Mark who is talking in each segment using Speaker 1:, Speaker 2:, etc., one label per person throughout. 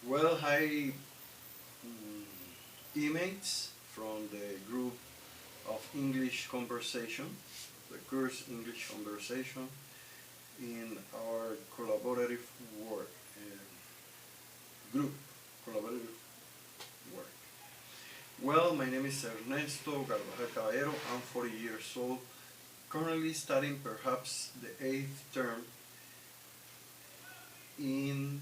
Speaker 1: Well, hi, teammates from the group of English conversation, the course English conversation in our collaborative work group, collaborative work. Well, my name is Ernesto Carvajal Caballero. I'm 40 years old, currently studying perhaps the 8th term in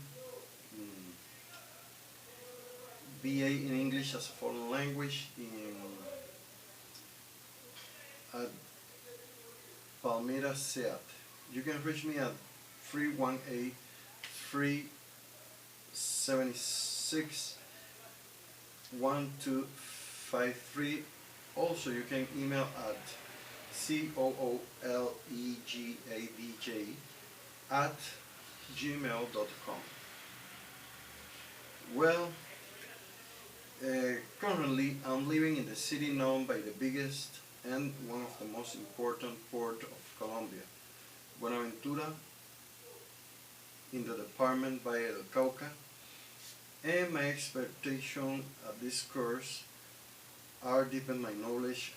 Speaker 1: BA in English as a foreign language at Palmira SEAT. You can reach me at 318 376 1253. Also, you can email at coolegadj at gmail.com. Well, currently I'm living in the city known by the biggest and one of the most important port of Colombia, Buenaventura, in the department Valle del Cauca, and my expectation at this course are deepen my knowledge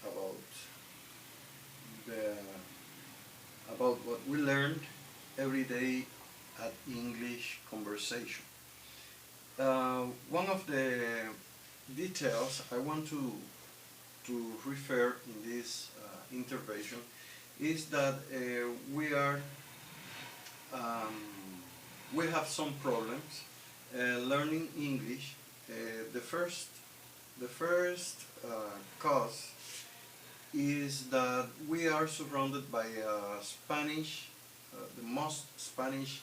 Speaker 1: the about what we learned every day at English conversation. One of the details I want to refer in this intervention is that um, we have some problems learning English. The first cause is that we are surrounded by Spanish, the most Spanish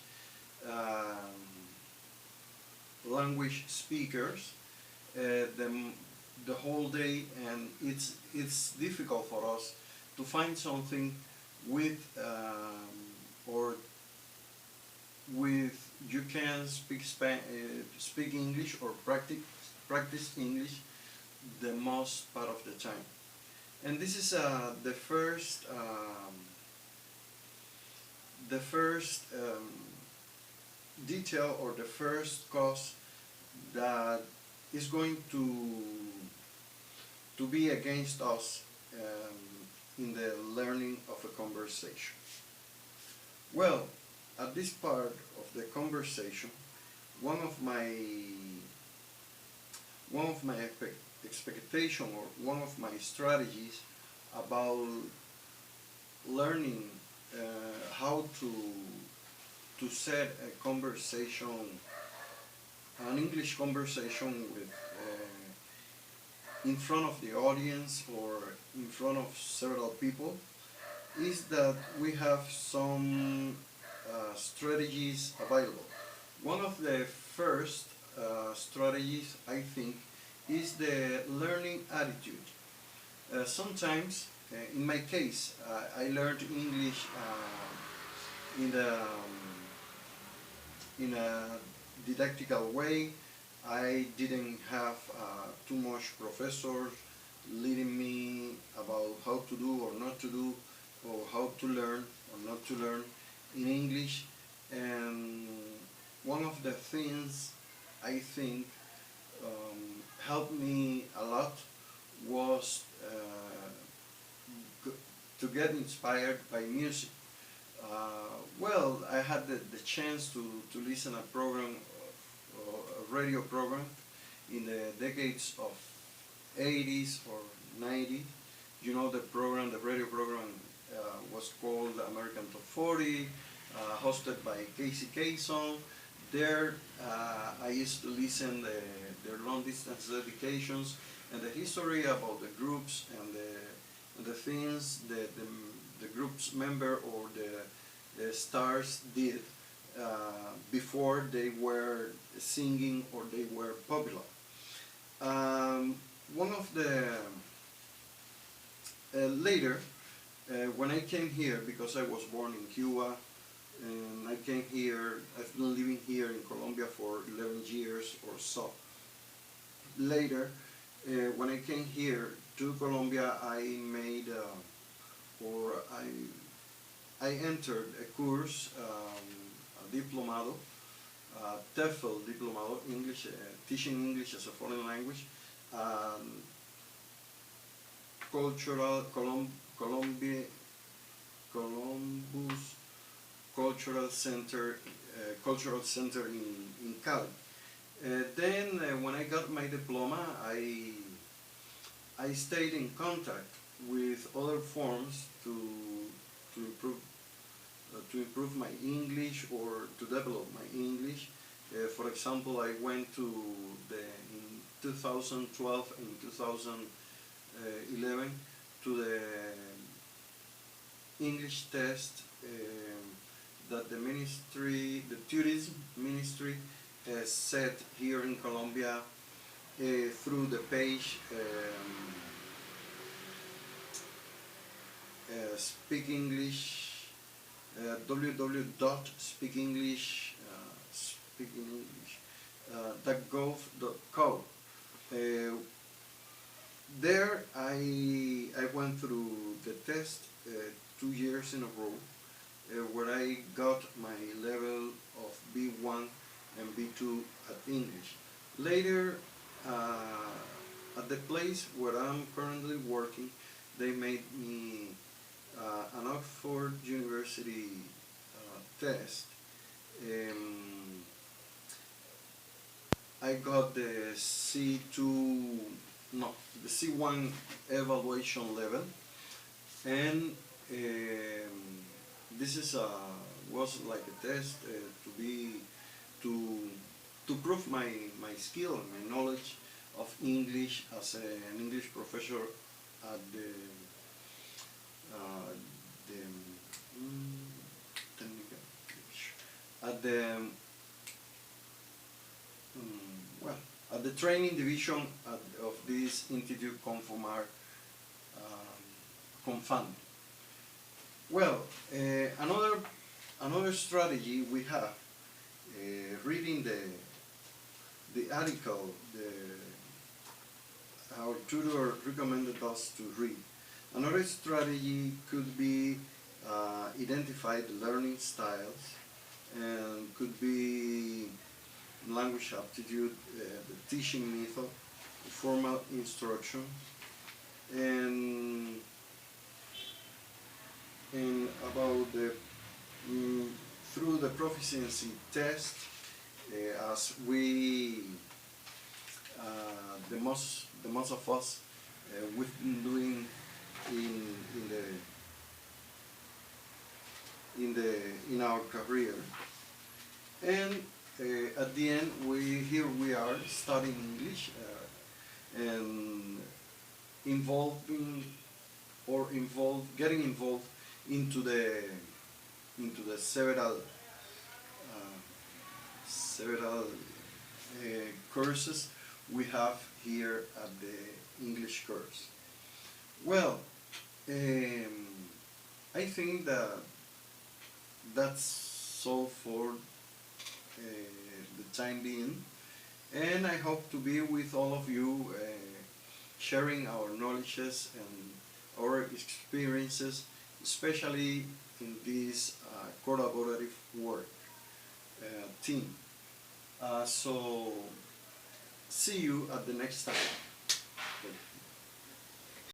Speaker 1: language speakers the whole day, and it's difficult for us to find something with or with you can speak English or practice English the most part of the time. And this is the first detail, or the first cause that is going to be against us in the learning of a conversation. Well, at this part of the conversation, one of my expectation, or one of my strategies about learning how to set a conversation, an English conversation with in front of the audience or in front of several people, is that we have some strategies available. One of the first strategies, I think, is the learning attitude. Sometimes, in my case, I learned English in a didactical way. I didn't have too much professors leading me about how to do or not to do, or how to learn or not to learn in English. And one of the things I think helped me a lot was to get inspired by music. Well, I had the chance to listen a program, a radio program in the decades of 80s or 90s. You know, the radio program was called American Top 40, hosted by Casey Kasem. There, I used to listen their long distance dedications and the history about the groups and the things that the group's member or the stars did before they were singing or they were popular. One of the later, when I came here, because I was born in Cuba, and I came here, I've been living here in Colombia for 11 years or so. Later, when I came here to Colombia, I made or I entered a course, a diplomado, TEFL Diplomado English, teaching English as a foreign language, cultural Columbus Cultural Center in Cali. Then when I got my diploma, I stayed in contact with other firms to improve my English or to develop my English. For example, I went to in 2012 and 2011 to the English test that the tourism ministry set here in Colombia through the page Speak English, www.speakenglish.gov.co. There I went through the test 2 years in a row, where I got my level of B1 and B2 at English. Later, at the place where I'm currently working, they made me an Oxford University test. I got the the C1 evaluation level, and this was like a test to prove my skill and my knowledge of English as an English professor at the at the at the training division of this Institute Confomar Confund. Well, another strategy we have, reading the article our tutor recommended us to read. Another strategy could be identify the learning styles, and could be language aptitude, the teaching method, the formal instruction, and about the through the proficiency test, as we the most of us we've been doing in our career. And at the end, here we are studying English and getting involved into the several courses we have here at the English course. Well, I think that's all for the time being, and I hope to be with all of you, sharing our knowledges and our experiences, especially in this collaborative work team. So see you at the next time.